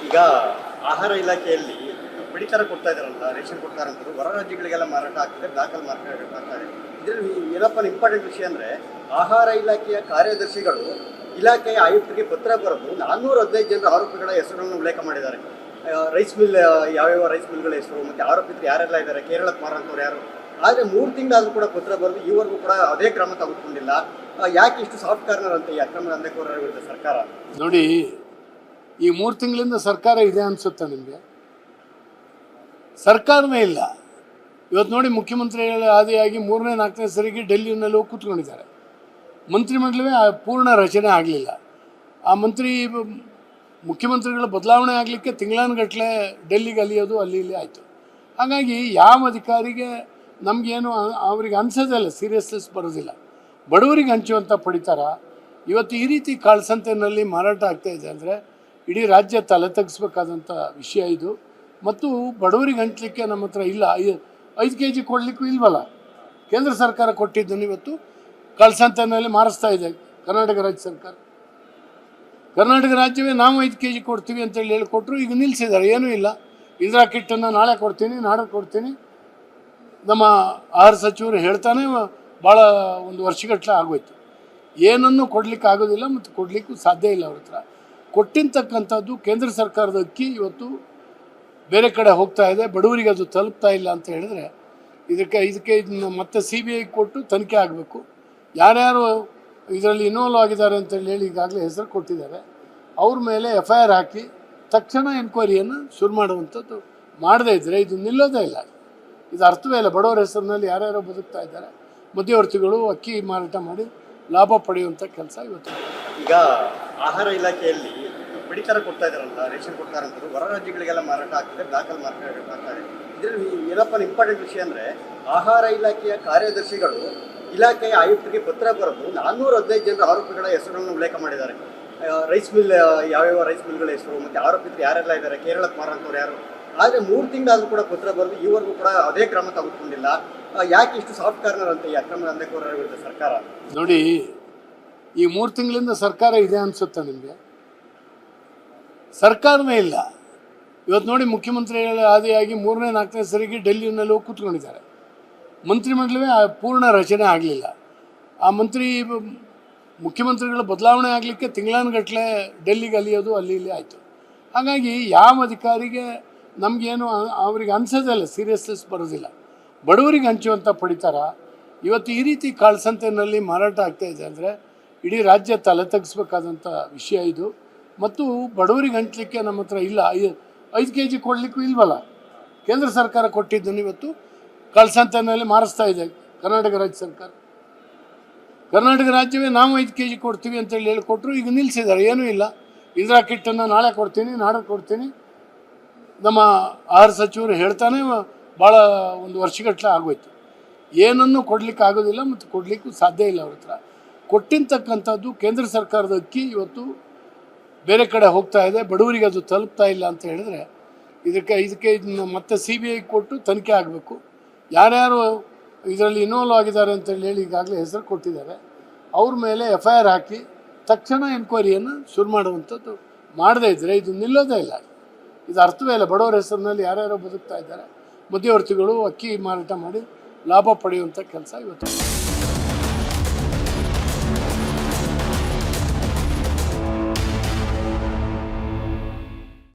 ಈಗ ಆಹಾರ ಇಲಾಖೆಯಲ್ಲಿ ಪಡಿತರ ಕೊಡ್ತಾ ಇದಾರಲ್ಲ, ರೇಷನ್ ಕೊಡ್ತಾರಂತರು ಹೊರ ರಾಜ್ಯಗಳಿಗೆಲ್ಲ ಮಾರಾಟ ಆಗ್ತದೆ, ದಾಖಲು ಮಾರಾಟ ಆಗ್ತಾರೆ. ಇದರಲ್ಲಿ ಏನಪ್ಪ ಇಂಪಾರ್ಟೆಂಟ್ ವಿಷಯ ಅಂದರೆ, ಆಹಾರ ಇಲಾಖೆಯ ಕಾರ್ಯದರ್ಶಿಗಳು ಇಲಾಖೆಯ ಆಯುಕ್ತರಿಗೆ ಪತ್ರ ಬರೆದು 415 ಜನರ ಆರೋಪಿಗಳ ಹೆಸರುಗಳನ್ನು ಉಲ್ಲೇಖ ಮಾಡಿದ್ದಾರೆ. ರೈಸ್ ಮಿಲ್, ಯಾವ್ಯಾವ ರೈಸ್ ಮಿಲ್ಗಳ ಹೆಸರು ಮತ್ತು ಆರೋಪಿತರು ಯಾರೆಲ್ಲ ಇದ್ದಾರೆ, ಕೇರಳಕ್ಕೆ ಮಾರಂತವ್ರು ಯಾರು. ಆದರೆ 3 ತಿಂಗಳಾದರೂ ಕೂಡ ಪತ್ರ ಬರೆದು ಈವರೆಗೂ ಕೂಡ ಅದೇ ಕ್ರಮ ತೆಗೆದುಕೊಂಡಿಲ್ಲ. ಯಾಕೆ ಇಷ್ಟು ಸಾಫ್ಟ್ ಕಾರ್ನರ್ ಅಂತ ಈ ಅಕ್ರಮ ದಂಧೆಕೋರರ ವಿರುದ್ಧ ಸರ್ಕಾರ? ನೋಡಿ, ಈ 3 ತಿಂಗಳಿಂದ ಸರ್ಕಾರ ಇದೆ ಅನಿಸುತ್ತಾ ನಿಮಗೆ? ಸರ್ಕಾರವೇ ಇಲ್ಲ. ಇವತ್ತು ನೋಡಿ, ಮುಖ್ಯಮಂತ್ರಿಗಳ ಆದಿಯಾಗಿ 3ನೇ 4ನೇ ಸರಿಗೆ ಡೆಲ್ಲಿಯಲ್ಲಿ ಹೋಗಿ ಕೂತ್ಕೊಂಡಿದ್ದಾರೆ. ಮಂತ್ರಿಮಂಡಲವೇ ಪೂರ್ಣ ರಚನೆ ಆಗಲಿಲ್ಲ. ಆ ಮುಖ್ಯಮಂತ್ರಿಗಳ ಬದಲಾವಣೆ ಆಗಲಿಕ್ಕೆ ತಿಂಗಳಾನುಗಟ್ಟಲೆ ಡೆಲ್ಲಿಗೆ ಅಲಿಯೋದು ಅಲ್ಲಿ ಇಲ್ಲಿ ಆಯಿತು. ಹಾಗಾಗಿ ಯಾವ ಅಧಿಕಾರಿಗೆ ನಮಗೇನು ಅವ್ರಿಗೆ ಅನಿಸೋದಿಲ್ಲ, ಸೀರಿಯಸ್ನೆಸ್ ಬರೋದಿಲ್ಲ. ಬಡವರಿಗೆ ಹಂಚುವಂಥ ಪಡಿತಾರ ಇವತ್ತು ಈ ರೀತಿ ಕಾಳಸಂತೆಯಲ್ಲಿ ಮಾರಾಟ ಆಗ್ತಾಯಿದೆ ಅಂದರೆ ಇಡೀ ರಾಜ್ಯ ತಲೆ ತಗ್ಗಿಸ್ಬೇಕಾದಂಥ ವಿಷಯ ಇದು. ಮತ್ತು ಬಡವರಿಗೆ ಹಂಚಲಿಕ್ಕೆ ನಮ್ಮ ಹತ್ರ ಇಲ್ಲ. 5 kg ಕೊಡಲಿಕ್ಕೂ ಇಲ್ವಲ್ಲ. ಕೇಂದ್ರ ಸರ್ಕಾರ ಕೊಟ್ಟಿದ್ದನ್ನು ಇವತ್ತು ಕಾಳಸಂತೆಯಲ್ಲಿ ಮಾರಿಸ್ತಾ ಇದೆ ಕರ್ನಾಟಕ ರಾಜ್ಯ ಸರ್ಕಾರ. ಕರ್ನಾಟಕ ರಾಜ್ಯವೇ ನಾವು 5 kg ಕೊಡ್ತೀವಿ ಅಂತೇಳಿ ಹೇಳಿಕೊಟ್ರು, ಈಗ ನಿಲ್ಲಿಸಿದ್ದಾರೆ. ಏನೂ ಇಲ್ಲ. ಇಂದಿರಾ ಕಿಟ್ಟನ್ನು ನಾಳೆ ಕೊಡ್ತೀನಿ, ನಾಳೆ ಕೊಡ್ತೀನಿ. ನಮ್ಮ ಆಹಾರ ಸಚಿವರು ಹೇಳ್ತಾನೆ ಭಾಳ ಒಂದು ವರ್ಷಗಟ್ಟಲೆ ಆಗೋಯ್ತು. ಏನನ್ನು ಕೊಡಲಿಕ್ಕೆ ಆಗೋದಿಲ್ಲ ಮತ್ತು ಕೊಡಲಿಕ್ಕೂ ಸಾಧ್ಯ ಇಲ್ಲ. ಅವ್ರ ಹತ್ರ ಕೊಟ್ಟಿರ್ತಕ್ಕಂಥದ್ದು ಕೇಂದ್ರ ಸರ್ಕಾರದ ಅಕ್ಕಿ ಇವತ್ತು ಬೇರೆ ಕಡೆ ಹೋಗ್ತಾ ಇದೆ, ಬಡವರಿಗೆ ಅದು ತಲುಪ್ತಾ ಇಲ್ಲ ಅಂತ ಹೇಳಿದ್ರೆ ಇದಕ್ಕೆ ಇದನ್ನು ಮತ್ತೆ CBI ಕೊಟ್ಟು ತನಿಖೆ ಆಗಬೇಕು. ಯಾರ್ಯಾರು ಇದರಲ್ಲಿ ಇನ್ವಾಲ್ವ್ ಆಗಿದ್ದಾರೆ ಅಂತೇಳಿ ಈಗಾಗಲೇ ಹೆಸರು ಕೊಟ್ಟಿದ್ದಾರೆ. ಅವ್ರ ಮೇಲೆ FIR ಹಾಕಿ ತಕ್ಷಣ ಎನ್ಕ್ವೈರಿಯನ್ನು ಶುರು ಮಾಡುವಂಥದ್ದು ಮಾಡದೇ ಇದ್ದರೆ ಇದು ನಿಲ್ಲೋದೇ ಇಲ್ಲ. ಇದು ಅರ್ಥವೇ ಇಲ್ಲ. ಬಡವರ ಹೆಸರಿನಲ್ಲಿ ಯಾರ್ಯಾರೋ ಬದುಕ್ತಾ ಇದ್ದಾರೆ. ಮಧ್ಯವರ್ತಿಗಳು ಅಕ್ಕಿ ಮಾರಾಟ ಮಾಡಿ ಲಾಭ ಪಡೆಯುವಂಥ ಕೆಲಸ ಇವತ್ತು. ಈಗ ಆಹಾರ ಇಲಾಖೆಯಲ್ಲಿ ಪಡಿತರ ಕೊಡ್ತಾ ಇದಾರಲ್ಲ, ರೇಷನ್ ಕೊಡ್ತಾರಂತರು ಹೊರ ರಾಜ್ಯಗಳಿಗೆಲ್ಲ ಮಾರಾಟ ಆಗ್ತದೆ, ದಾಖಲು ಮಾರಾಟ ಆಗ್ತಾರೆ. ಇದರಲ್ಲಿ ಏನಪ್ಪ ಇಂಪಾರ್ಟೆಂಟ್ ವಿಷಯ ಅಂದರೆ, ಆಹಾರ ಇಲಾಖೆಯ ಕಾರ್ಯದರ್ಶಿಗಳು ಇಲಾಖೆಯ ಆಯುಕ್ತರಿಗೆ ಪತ್ರ ಬರೆದು 415 ಜನರ ಆರೋಪಿಗಳ ಹೆಸರುಗಳನ್ನು ಉಲ್ಲೇಖ ಮಾಡಿದ್ದಾರೆ. ರೈಸ್ ಮಿಲ್, ಯಾವ್ಯಾವ ರೈಸ್ ಮಿಲ್ಗಳ ಹೆಸರು ಮತ್ತು ಆರೋಪಿತರು ಯಾರೆಲ್ಲ ಇದ್ದಾರೆ, ಕೇರಳಕ್ಕೆ ಮಾರಂತವ್ರು ಯಾರು. ಆದರೆ 3 ತಿಂಗಳಾದರೂ ಕೂಡ ಪತ್ರ ಬರೆದು ಈವರೆಗೂ ಕೂಡ ಅದೇ ಕ್ರಮ ತೆಗೆದುಕೊಂಡಿಲ್ಲ. ಯಾಕೆ ಇಷ್ಟು ಸಾಫ್ಟ್ ಕಾರ್ನರ್ ಅಂತ ಈ ಅಕ್ರಮ ದಂಧೆಕೋರರ ವಿರುದ್ಧ ಸರ್ಕಾರ? ನೋಡಿ, ಈ 3 ತಿಂಗಳಿಂದ ಸರ್ಕಾರ ಇದೆ ಅನಿಸುತ್ತಾ ನಿಮಗೆ? ಸರ್ಕಾರವೇ ಇಲ್ಲ. ಇವತ್ತು ನೋಡಿ, ಮುಖ್ಯಮಂತ್ರಿಗಳ ಆದಿಯಾಗಿ 3ನೇ 4ನೇ ಸರಿಗೆ ಡೆಲ್ಲಿಯಲ್ಲಿ ಹೋಗಿ ಕೂತ್ಕೊಂಡಿದ್ದಾರೆ. ಮಂತ್ರಿಮಂಡಲವೇ ಪೂರ್ಣ ರಚನೆ ಆಗಲಿಲ್ಲ. ಆ ಮುಖ್ಯಮಂತ್ರಿಗಳ ಬದಲಾವಣೆ ಆಗಲಿಕ್ಕೆ ತಿಂಗಳಾನುಗಟ್ಟಲೆ ಡೆಲ್ಲಿಗೆ ಅಲಿಯೋದು ಅಲ್ಲಿ ಇಲ್ಲಿ ಆಯಿತು. ಹಾಗಾಗಿ ಯಾವ ಅಧಿಕಾರಿಗೆ ನಮಗೇನು ಅವ್ರಿಗೆ ಅನಿಸೋದಿಲ್ಲ, ಸೀರಿಯಸ್ನೆಸ್ ಬರೋದಿಲ್ಲ. ಬಡವರಿಗೆ ಹಂಚುವಂಥ ಪಡಿತಾರ ಇವತ್ತು ಈ ರೀತಿ ಕಾಳಸಂತೆಯಲ್ಲಿ ಮಾರಾಟ ಆಗ್ತಾಯಿದೆ ಅಂದರೆ ಇಡೀ ರಾಜ್ಯ ತಲೆ ತಗ್ಗಿಸ್ಬೇಕಾದಂಥ ವಿಷಯ ಇದು. ಮತ್ತು ಬಡವರಿಗೆ ಹಂಚಲಿಕ್ಕೆ ನಮ್ಮ ಹತ್ರ ಇಲ್ಲ. 5 kg ಕೊಡಲಿಕ್ಕೂ ಇಲ್ವಲ್ಲ. ಕೇಂದ್ರ ಸರ್ಕಾರ ಕೊಟ್ಟಿದ್ದನ್ನು ಇವತ್ತು ಕಾಳಸಂತೆಯಲ್ಲಿ ಮಾರಿಸ್ತಾ ಇದೆ ಕರ್ನಾಟಕ ರಾಜ್ಯ ಸರ್ಕಾರ. ಕರ್ನಾಟಕ ರಾಜ್ಯವೇ ನಾವು 5 kg ಕೊಡ್ತೀವಿ ಅಂತೇಳಿ ಹೇಳಿಕೊಟ್ರು, ಈಗ ನಿಲ್ಲಿಸಿದ್ದಾರೆ. ಏನೂ ಇಲ್ಲ. ಇಂದಿರಾ ಕಿಟ್ಟನ್ನು ನಾಳೆ ಕೊಡ್ತೀನಿ, ನಾಳೆ ಕೊಡ್ತೀನಿ. ನಮ್ಮ ಆಹಾರ ಸಚಿವರು ಹೇಳ್ತಾನೆ ಭಾಳ ಒಂದು ವರ್ಷಗಟ್ಟಲೆ ಆಗೋಯ್ತು. ಏನನ್ನು ಕೊಡಲಿಕ್ಕೆ ಆಗೋದಿಲ್ಲ ಮತ್ತು ಕೊಡಲಿಕ್ಕೂ ಸಾಧ್ಯ ಇಲ್ಲ. ಅವ್ರ ಹತ್ರ ಕೊಟ್ಟಿರ್ತಕ್ಕಂಥದ್ದು ಕೇಂದ್ರ ಸರ್ಕಾರದ ಅಕ್ಕಿ ಇವತ್ತು ಬೇರೆ ಕಡೆ ಹೋಗ್ತಾ ಇದೆ, ಬಡವರಿಗೆ ಅದು ತಲುಪ್ತಾ ಇಲ್ಲ ಅಂತ ಹೇಳಿದ್ರೆ ಇದಕ್ಕೆ ಇದನ್ನು ಮತ್ತೆ CBI ಕೊಟ್ಟು ತನಿಖೆ ಆಗಬೇಕು. ಯಾರ್ಯಾರು ಇದರಲ್ಲಿ ಇನ್ವಾಲ್ವ್ ಆಗಿದ್ದಾರೆ ಅಂತೇಳಿ ಈಗಾಗಲೇ ಹೆಸರು ಕೊಟ್ಟಿದ್ದಾರೆ. ಅವ್ರ ಮೇಲೆ FIR ಹಾಕಿ ತಕ್ಷಣ ಎನ್ಕ್ವೈರಿಯನ್ನು ಶುರು ಮಾಡುವಂಥದ್ದು ಮಾಡದೇ ಇದ್ದರೆ ಇದು ನಿಲ್ಲೋದೇ ಇಲ್ಲ. ಇದು ಅರ್ಥವೇ ಇಲ್ಲ. ಬಡವರ ಹೆಸರಿನಲ್ಲಿ ಯಾರ್ಯಾರೋ ಬದುಕ್ತಾ ಇದ್ದಾರೆ. ಮಧ್ಯವರ್ತಿಗಳು ಅಕ್ಕಿ ಮಾರಾಟ ಮಾಡಿ ಲಾಭ ಪಡೆಯುವಂಥ ಕೆಲಸ ಇವತ್ತು.